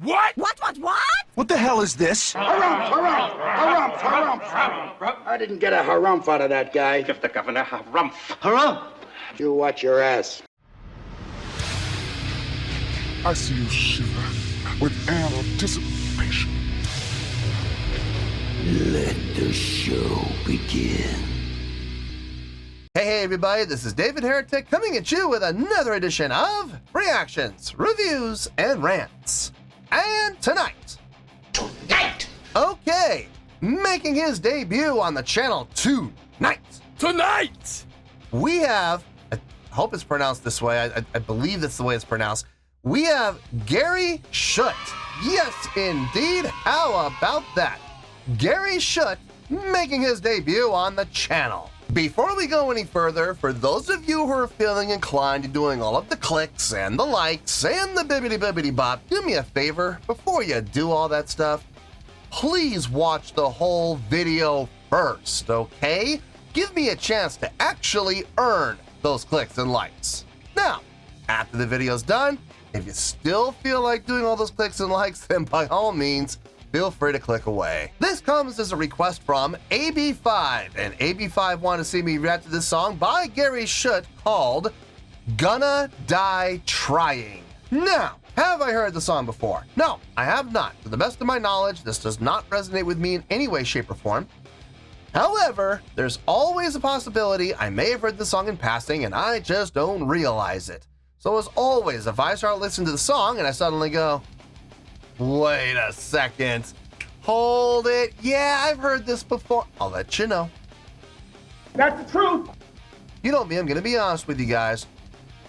What? What? What the hell is this? Harumph. I didn't get a harumph out of that guy. Give the governor harumph. Harumph! You watch your ass. I see you shiver with anticipation. Let the show begin. Hey everybody, this is David Heretic coming at you with another edition of Reactions, Reviews, and Rants. And tonight, okay, making his debut on the channel tonight, we have, I hope it's pronounced this way, I believe that's the way it's pronounced, we have Gary Schutt. Yes, indeed, how about that? Gary Schutt making his debut on the channel. Before we go any further, for those of you who are feeling inclined to doing all of the clicks and the likes and the bibbity bop, do me a favor, before you do all that stuff, please watch the whole video first, okay? Give me a chance to actually earn those clicks and likes. Now, after the video's done, if you still feel like doing all those clicks and likes, then by all means, feel free to click away. This comes as a request from AB5, and AB5 wanted to see me react to this song by Gary Schutt called Gonna Die Trying. Now, have I heard the song before? No, I have not. To the best of my knowledge, this does not resonate with me in any way, shape, or form. However, there's always a possibility I may have heard the song in passing and I just don't realize it. So as always, if I start listening to the song and I suddenly go, wait a second, hold it, yeah, I've heard this before, I'll let you know. That's the truth. You know me, I'm gonna be honest with you guys.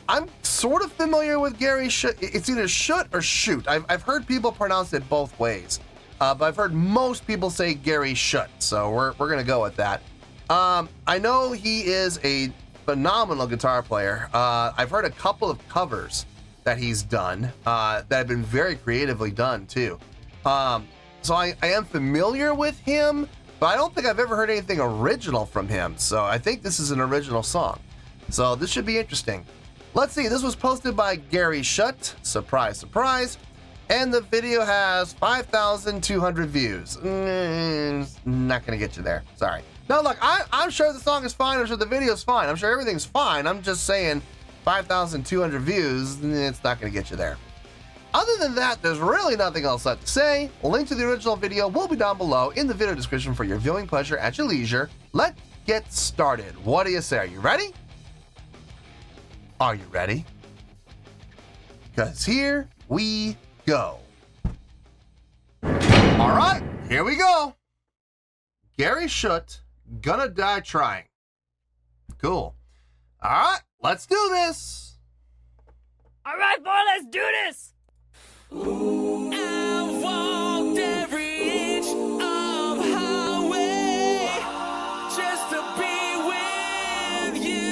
I'm sort of familiar with Gary Schutt. It's either Schutt or Shoot. I've heard people pronounce it both ways, but I've heard most people say Gary Schutt, so we're gonna go with that. I know he is a phenomenal guitar player. I've heard a couple of covers that he's done that have been very creatively done too. So I am familiar with him, but I don't think I've ever heard anything original from him. So I think this is an original song. So this should be interesting. Let's see, this was posted by Gary Schutt, surprise, surprise. And the video has 5,200 views. Not gonna get you there, sorry. No, look, I'm sure the song is fine, I'm sure the video's fine, I'm sure everything's fine. I'm just saying 5,200 views, it's not gonna get you there. Other than that, there's really nothing else left to say. A link to the original video will be down below in the video description for your viewing pleasure at your leisure. Let's get started. What do you say? Are you ready? Are you ready? Because here we go. All right, here we go. Gary Schutt, Gonna Die Trying. Cool. All right, let's do this. All right, boy, let's do this. I walked every inch of highway just to be with you.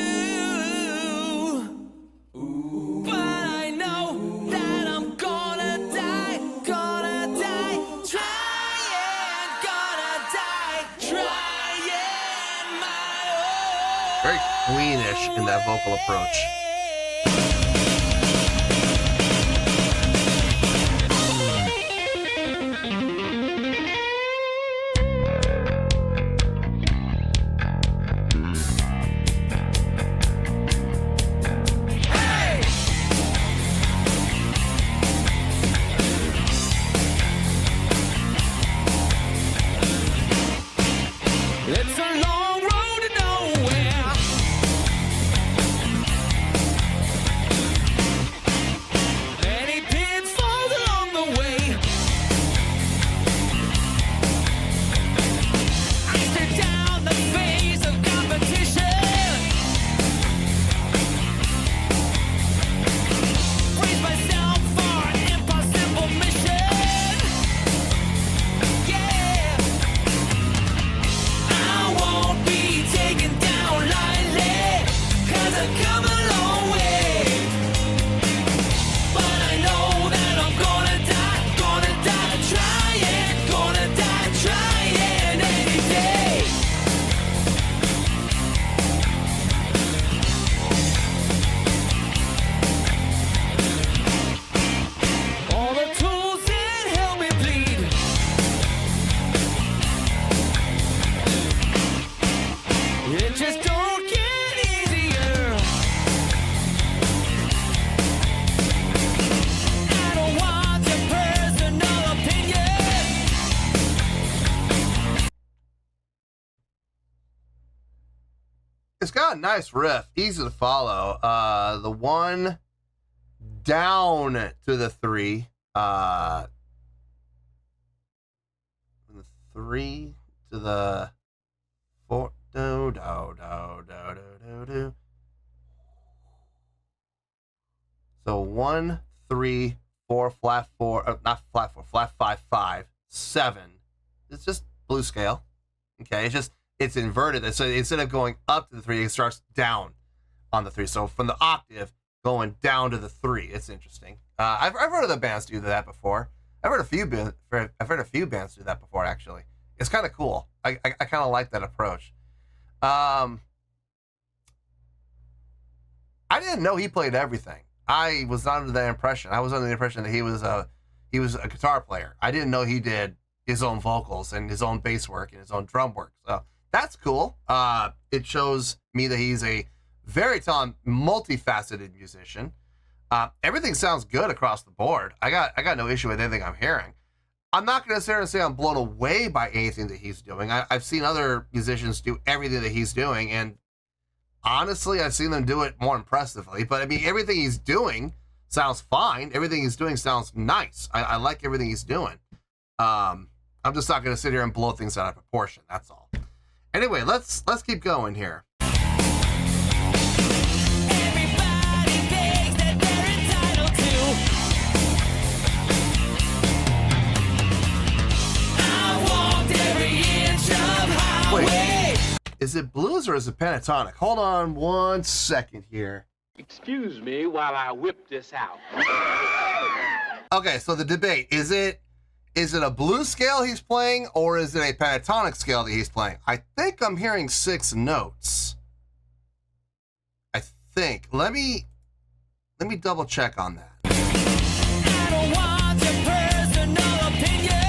But I know that I'm gonna die trying my own. Very queenish in that vocal approach. It's a long road to nowhere. It's got a nice riff, easy to follow. The one down to the 3, from the 3 to the 4, do do do do do do. So 1 3 4 flat 4, not flat 4, flat 5 5 7. It's just blues scale. Okay, it's inverted. So instead of going up to the 3, it starts down on the 3. So from the octave going down to the 3. It's interesting. I've heard other bands do that before. I've heard a few bands do that before. Actually, it's kind of cool. I kind of like that approach. I didn't know he played everything. I was not under that impression. I was under the impression that he was a guitar player. I didn't know he did his own vocals and his own bass work and his own drum work. So that's cool. It shows me that he's a very talented, multifaceted musician. Everything sounds good across the board. I got no issue with anything I'm hearing. I'm not going to sit here and say I'm blown away by anything that he's doing. I've seen other musicians do everything that he's doing, and honestly, I've seen them do it more impressively. But I mean, everything he's doing sounds fine. Everything he's doing sounds nice. I like everything he's doing. I'm just not going to sit here and blow things out of proportion. That's all. Anyway, let's keep going here. Everybody thinks that they're entitled to. I walked every inch of highway. Wait, is it blues or is it pentatonic? Hold on 1 second here. Excuse me while I whip this out. Okay, so the debate, is it a blues scale he's playing or is it a pentatonic scale that he's playing? I think I'm hearing 6 notes. I think. Let me double check on that. I don't want your personal opinion.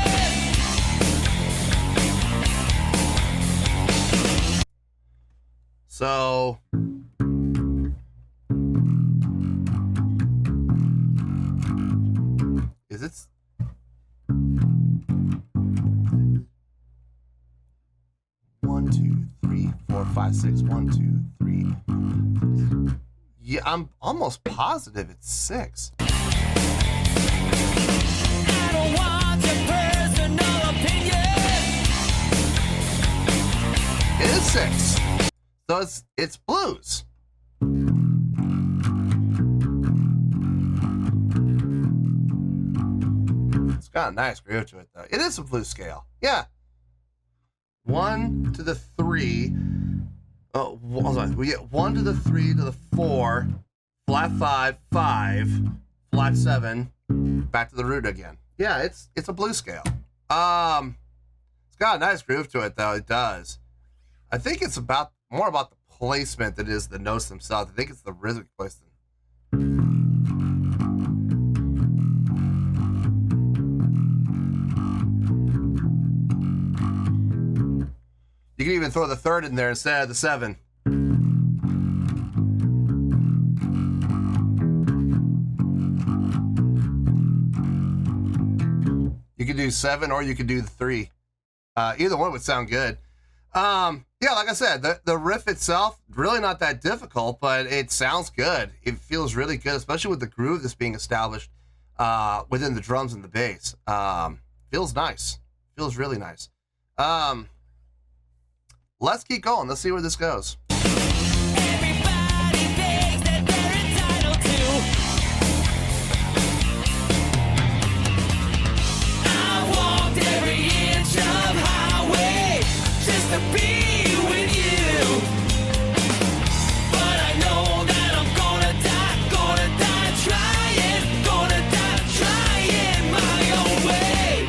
So is it 1 2 3 4 5 6 1 2 3? Yeah, I'm almost positive it's 6. I don't want your personal opinion. It is 6. So it's blues. It's got a nice groove to it though. It is a blues scale. Yeah. 1 to the 3. Oh, hold on. We get 1 to the 3 to the 4, flat 5, 5, flat 7, back to the root again. Yeah, it's a blues scale. It's got a nice groove to it though. It does. I think it's more about the placement than it is the notes themselves. I think it's the rhythmic placement. You can even throw the 3rd in there instead of the 7. You could do 7 or you could do the 3. Either one would sound good. Yeah, like I said, the riff itself, really not that difficult, but it sounds good. It feels really good, especially with the groove that's being established within the drums and the bass. Feels nice. Feels really nice. Let's keep going. Let's see where this goes. Everybody thinks that they're entitled to. I walked every inch of highway just to be with you. But I know that I'm gonna die trying my own way.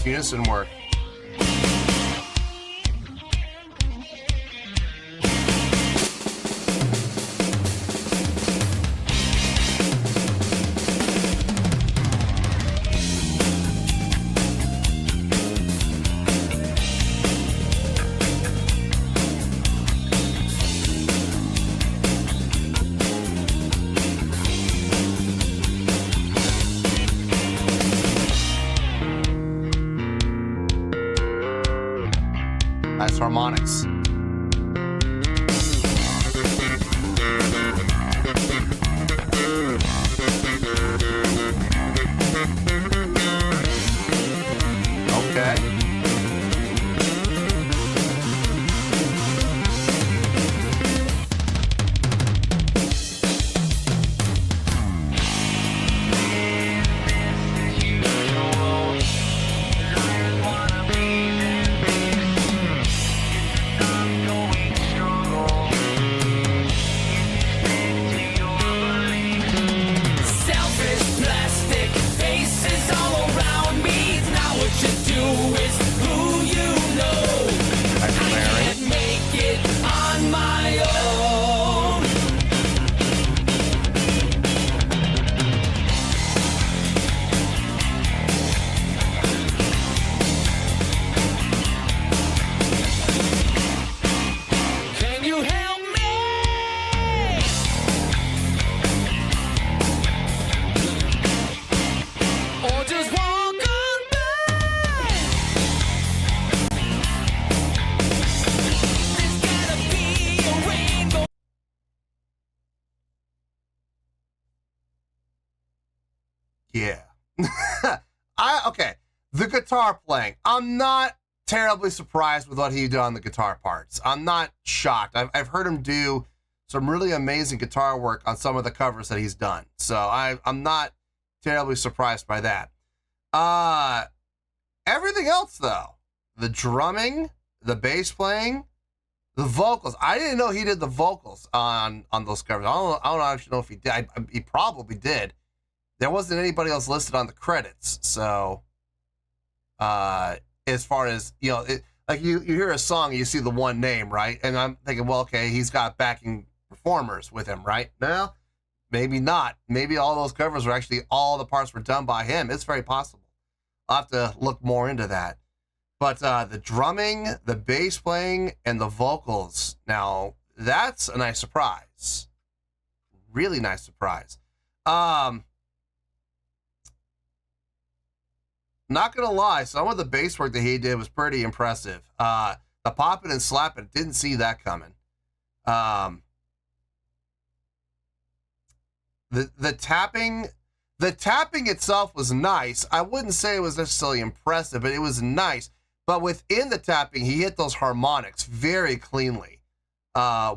unison work. Nice harmonics. Okay. Selfish plastic faces all around me. Now what you do is who you know. Nice I Larry. can't make it on my own. Can you help me? Or just walk on by. There's gotta be a rainbow. Yeah. Okay. The guitar playing. I'm not terribly surprised with what he did on the guitar parts. I'm not shocked. I've heard him do some really amazing guitar work on some of the covers that he's done. So I'm not terribly surprised by that. Everything else though, the drumming, the bass playing, the vocals. I didn't know he did the vocals on those covers. I don't actually know if he did. He probably did. There wasn't anybody else listed on the credits. So, as far as, you know, like you hear a song and you see the one name, right? And I'm thinking, well, okay, he's got backing performers with him, right? No, maybe not. Maybe all those covers were actually, all the parts were done by him. It's very possible. I'll have to look more into that. But the drumming, the bass playing, and the vocals, now that's a nice surprise. Really nice surprise. Not gonna lie, some of the bass work that he did was pretty impressive. The popping and slapping, didn't see that coming. The tapping itself was nice. I wouldn't say it was necessarily impressive, but it was nice. But within the tapping, he hit those harmonics very cleanly.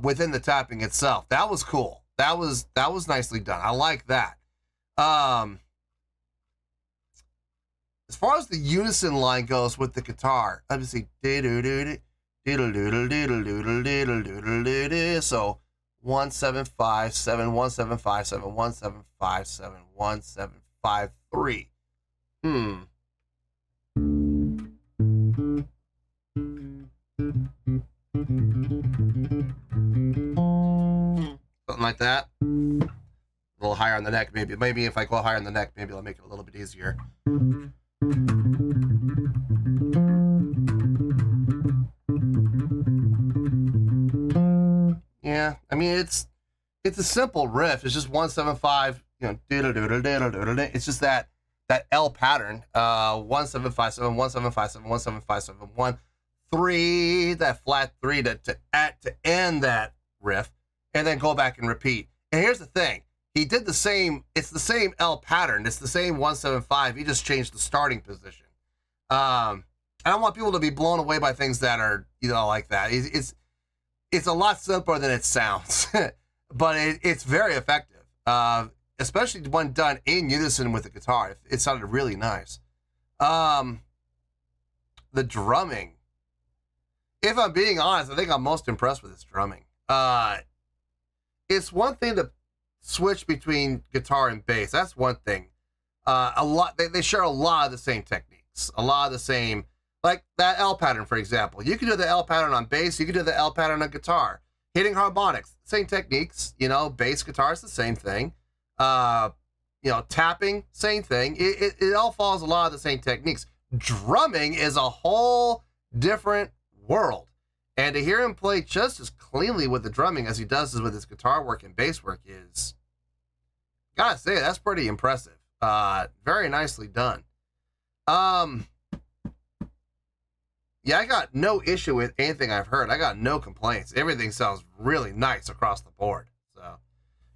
Within the tapping itself, that was cool. That was nicely done. I like that. As far as the unison line goes with the guitar, let me see. So 1757, 1757, 1757, 1753. Something like that. A little higher on the neck, maybe. Maybe if I go higher on the neck, maybe I'll make it a little bit easier. Yeah, I mean it's a simple riff. It's just 175, you know, it's just that L pattern. 1757, 1757, 1757, 1 3, that flat 3 to end that riff, and then go back and repeat. And here's the thing. He did the same, it's the same L pattern. It's the same 175. He just changed the starting position. I don't want people to be blown away by things that are, you know, like that. It's a lot simpler than it sounds, but it's very effective, especially when done in unison with the guitar. It sounded really nice. The drumming, if I'm being honest, I think I'm most impressed with his drumming. It's one thing to switch between guitar and bass. That's one thing. They share a lot of the same technique. techniques, a lot of the same, like that L pattern, for example. You can do the L pattern on bass, you can do the L pattern on guitar. Hitting harmonics, same techniques, you know, bass guitar is the same thing. You know, tapping, same thing. It all follows a lot of the same techniques. Drumming is a whole different world. And to hear him play just as cleanly with the drumming as he does with his guitar work and bass work is, gotta say, that's pretty impressive. Very nicely done. Yeah, I got no issue with anything I've heard. I got no complaints. Everything sounds really nice across the board. So,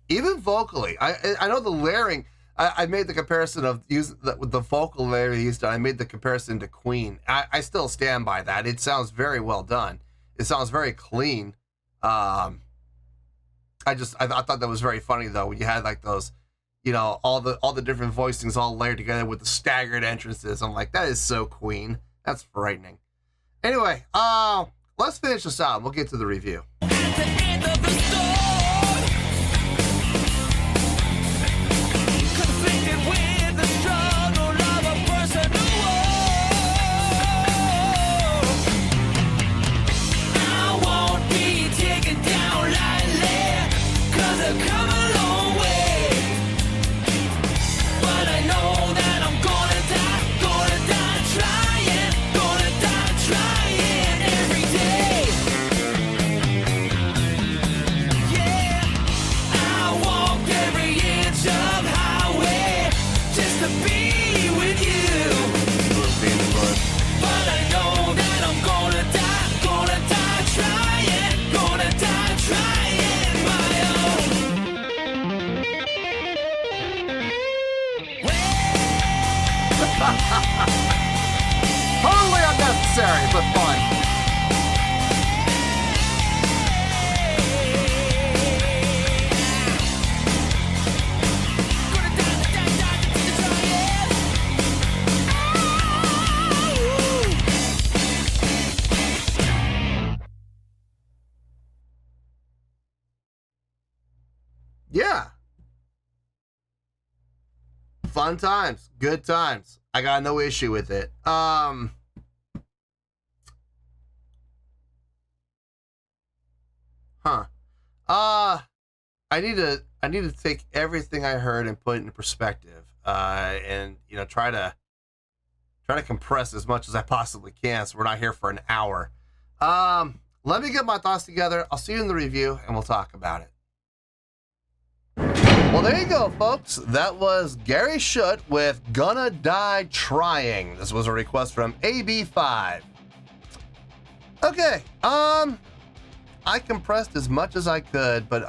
even vocally, I know the layering. I made the comparison of using the vocal layer he's done. I made the comparison to Queen. I still stand by that. It sounds very well done. It sounds very clean. I thought that was very funny though when you had like those, you know, all the different voicings all layered together with the staggered entrances. I'm like, that is so Queen. That's frightening. Anyway, let's finish this out and we'll get to the review. At the end of the storm, conflicted with the struggle of a personal war. I won't be taken down lightly, 'cause I've come a long way. But I know that I'm gonna die trying, gonna die trying every day. Yeah, I walked every inch of highway just to be with you. But I know that I'm gonna die trying, gonna die trying my own way. Totally unnecessary, but fun. Yeah. Fun times, good times. I got no issue with it. I need to take everything I heard and put it into perspective, and you know, try to compress as much as I possibly can, so we're not here for an hour. Let me get my thoughts together. I'll see you in the review, and we'll talk about it. Well, there you go, folks. That was Gary Schutt with Gonna Die Trying. This was a request from AB5. Okay, I compressed as much as I could, but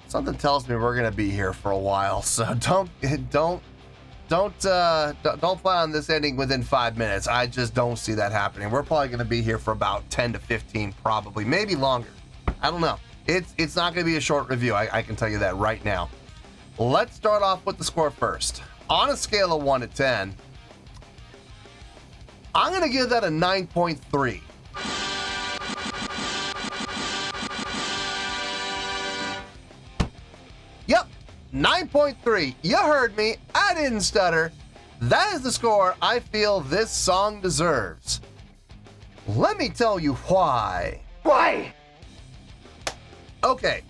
something tells me we're gonna be here for a while, so don't plan on this ending within 5 minutes. I just don't see that happening. We're probably gonna be here for about 10 to 15, probably, maybe longer. I don't know. It's not gonna be a short review. I can tell you that right now. Let's start off with the score first. On a scale of 1 to 10, I'm gonna give that a 9.3. Yep, 9.3. You heard me. I didn't stutter. That is the score I feel this song deserves. Let me tell you why. Why? Okay,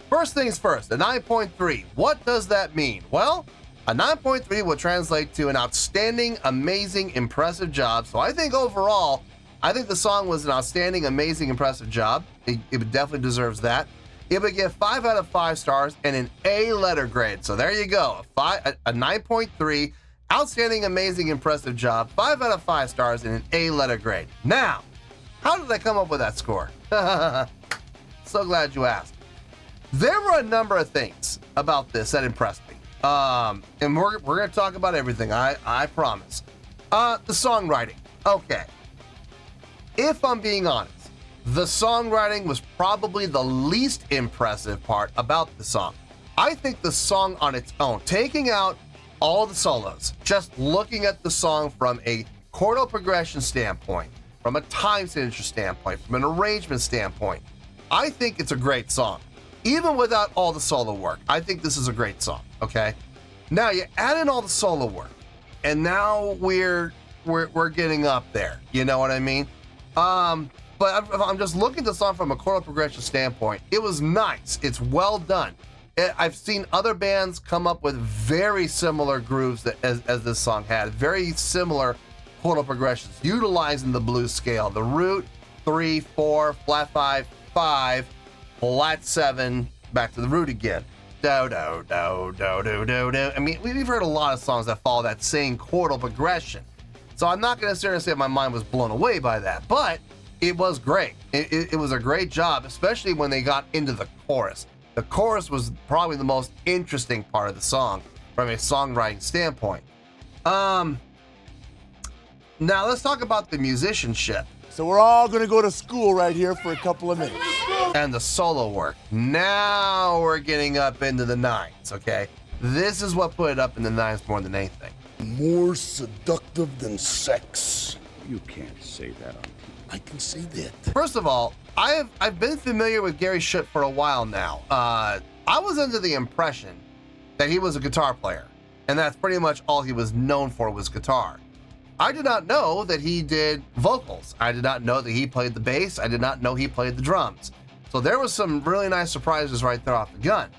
first things first, a 9.3. What does that mean? Well, a 9.3 will translate to an outstanding, amazing, impressive job. So I think overall, the song was an outstanding, amazing, impressive job. It definitely deserves that. It would get 5 out of 5 stars and an A letter grade. So there you go, a 9.3, outstanding, amazing, impressive job, 5 out of 5 stars and an A letter grade. Now, how did I come up with that score? So glad you asked. There were a number of things about this that impressed me. And we're going to talk about everything, I promise. The songwriting. Okay. If I'm being honest, the songwriting was probably the least impressive part about the song. I think the song on its own, taking out all the solos, just looking at the song from a chordal progression standpoint, from a time signature standpoint, from an arrangement standpoint, I think it's a great song. Even without all the solo work, I think this is a great song, okay? Now you add in all the solo work, and now we're we're getting up there. You know what I mean? But I'm just looking at the song from a chordal progression standpoint. It was nice. It's well done. I've seen other bands come up with very similar grooves as this song had. Very similar chordal progressions, utilizing the blues scale. The root, 3, 4, flat 5, 5, flat 7, back to the root again. Do, do, do, do, do, do, do. I mean, we've heard a lot of songs that follow that same chordal progression. So I'm not going to seriously say my mind was blown away by that, but it was great. It was a great job, especially when they got into the chorus. The chorus was probably the most interesting part of the song from a songwriting standpoint. Now let's talk about the musicianship. So we're all gonna go to school right here for a couple of minutes. And the solo work. Now we're getting up into the nines, okay? This is what put it up in the nines more than anything. More seductive than sex. You can't say that on TV. I can say that. First of all, I've been familiar with Gary Schutt for a while now. I was under the impression that he was a guitar player, and that's pretty much all he was known for was guitar. I did not know that he did vocals. I did not know that he played the bass. I did not know he played the drums. So there was some really nice surprises right there off the gun.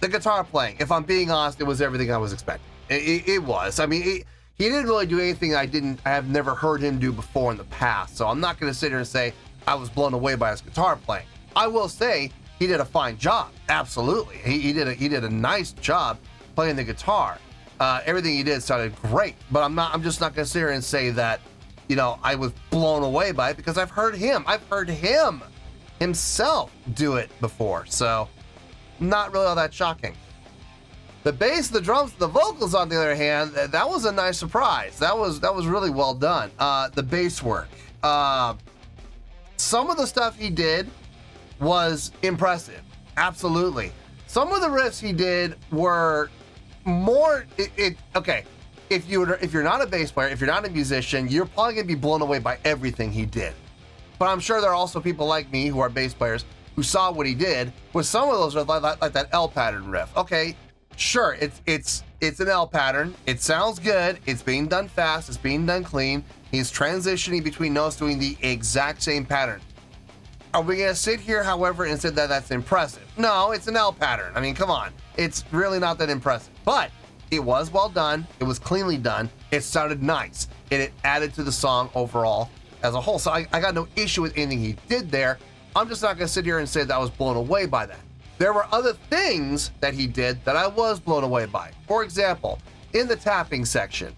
The guitar playing, if I'm being honest, it was everything I was expecting. It was. I mean, he didn't really do anything I have never heard him do before in the past. So I'm not going to sit here and say I was blown away by his guitar playing. I will say he did a fine job. Absolutely. He did a nice job playing the guitar. Everything he did sounded great, but I'm just not going to sit here and say that, you know, I was blown away by it because I've heard him himself do it before. So not really all that shocking. The bass, the drums, the vocals, on the other hand, that was a nice surprise. That was really well done. The bass work. Some of the stuff he did was impressive. Absolutely. Some of the riffs he did were more okay. If you're not a bass player, if you're not a musician, you're probably gonna be blown away by everything he did. But I'm sure there are also people like me who are bass players who saw what he did with some of those riffs, like that L pattern riff. Okay, sure, it's an L pattern. It sounds good. It's being done fast. It's being done clean. He's transitioning between notes, doing the exact same pattern. Are we gonna sit here, however, and say that that's impressive? No, it's an L pattern. I mean, come on. It's really not that impressive. But it was well done. It was cleanly done. It sounded nice. It added to the song overall as a whole. So I got no issue with anything he did there. I'm just not gonna sit here and say that I was blown away by that. There were other things that he did that I was blown away by. For example, in the tapping section.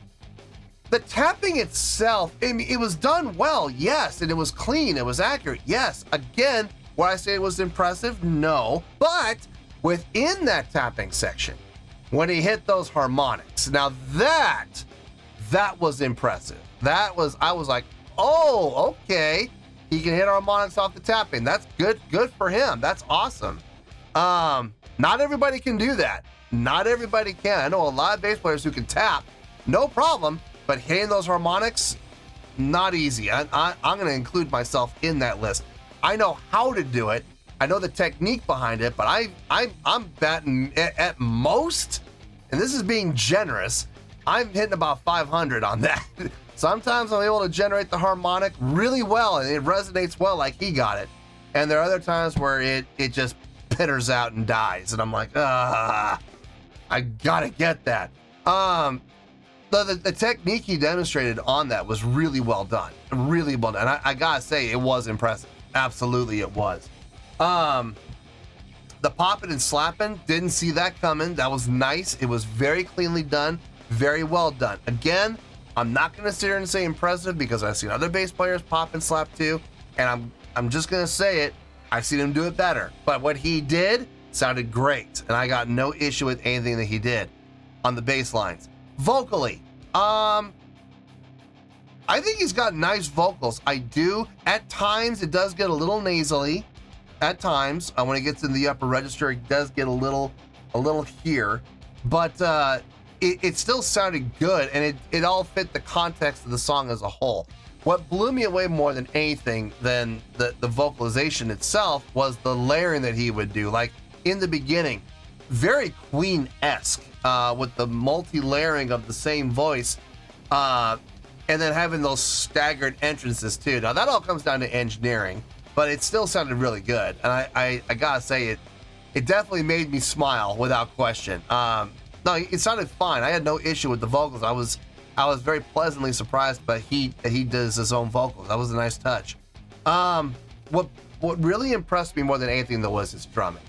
The tapping itself, I mean, it was done well, yes, and it was clean, it was accurate, yes. Again, would I say it was impressive? No. But within that tapping section, when he hit those harmonics, now that was impressive. I was like, oh, okay. He can hit harmonics off the tapping. That's good for him. That's awesome. Not everybody can do that. Not everybody can. I know a lot of bass players who can tap, no problem. But hitting those harmonics, not easy. I'm going to include myself in that list. I know how to do it. I know the technique behind it, but I'm batting at most, and this is being generous, I'm hitting about 500 on that. Sometimes I'm able to generate the harmonic really well, and it resonates well like he got it. And there are other times where it just pitters out and dies, and I'm like, I gotta get that. The technique he demonstrated on that was really well done. Really well done. And I gotta say, it was impressive. Absolutely, it was. The popping and slapping, didn't see that coming. That was nice. It was very cleanly done. Very well done. Again, I'm not gonna sit here and say impressive because I've seen other bass players pop and slap too. And I'm just gonna say it. I've seen him do it better. But what he did sounded great. And I got no issue with anything that he did on the bass lines. Vocally, I think he's got nice vocals. I do. At times, it does get a little nasally. At times, when it gets in the upper register, it does get a little here. But it still sounded good, and it all fit the context of the song as a whole. What blew me away more than anything than the vocalization itself was the layering that he would do. Like in the beginning, very Queen-esque. with the multi-layering of the same voice, and then having those staggered entrances too. Now that all comes down to engineering, but it still sounded really good. And I gotta say it definitely made me smile without question. No, it sounded fine. I had no issue with the vocals. I was very pleasantly surprised by that he does his own vocals. That was a nice touch. What really impressed me more than anything though was his drumming.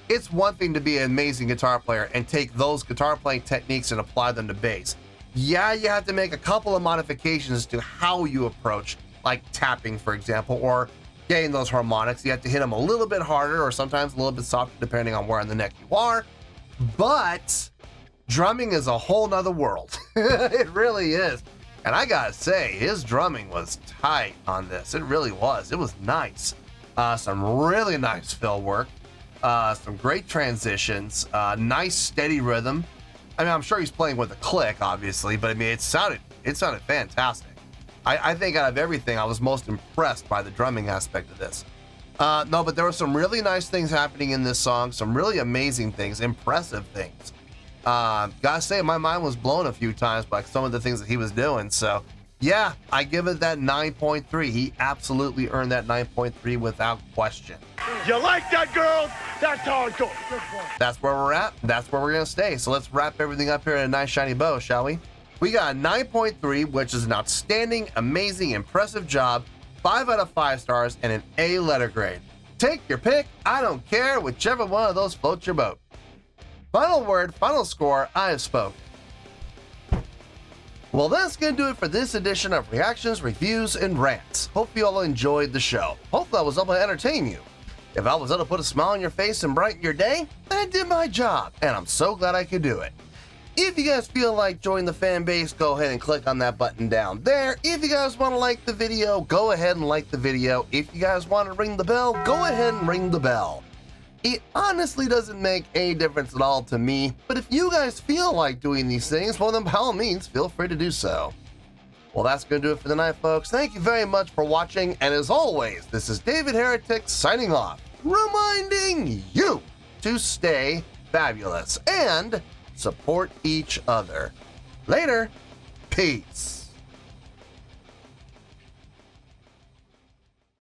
It's one thing to be an amazing guitar player and take those guitar playing techniques and apply them to bass. Yeah, you have to make a couple of modifications to how you approach, like tapping, for example, or getting those harmonics. You have to hit them a little bit harder or sometimes a little bit softer depending on where on the neck you are. But drumming is a whole nother world. It really is. And I gotta say, his drumming was tight on this. It really was. It was nice. Some really nice fill work. Some great transitions. Nice steady rhythm. I mean, I'm sure he's playing with a click, obviously, but I mean, it sounded fantastic. I think out of everything, I was most impressed by the drumming aspect of this. No, but there were some really nice things happening in this song. Some really amazing things, impressive things. Gotta say, my mind was blown a few times by some of the things that he was doing. So, yeah, I give it that 9.3. He absolutely earned that 9.3 without question. You like that, girl? That's hardcore. That's where we're at. That's where we're going to stay. So let's wrap everything up here in a nice shiny bow, shall we? We got a 9.3, which is an outstanding, amazing, impressive job. 5 out of 5 stars and an A letter grade. Take your pick. I don't care. Whichever one of those floats your boat. Final word, final score, I have spoken. Well, that's going to do it for this edition of Reactions, Reviews, and Rants. Hope you all enjoyed the show. Hopefully I was able to entertain you. If I was able to put a smile on your face and brighten your day, then I did my job, and I'm so glad I could do it. If you guys feel like joining the fan base, go ahead and click on that button down there. If you guys want to like the video, go ahead and like the video. If you guys want to ring the bell, go ahead and ring the bell. It honestly doesn't make any difference at all to me, but if you guys feel like doing these things, well then by all means, feel free to do so. Well, that's going to do it for the night, folks. Thank you very much for watching, and as always, this is David Heretic signing off, reminding you to stay fabulous and support each other. Later. Peace.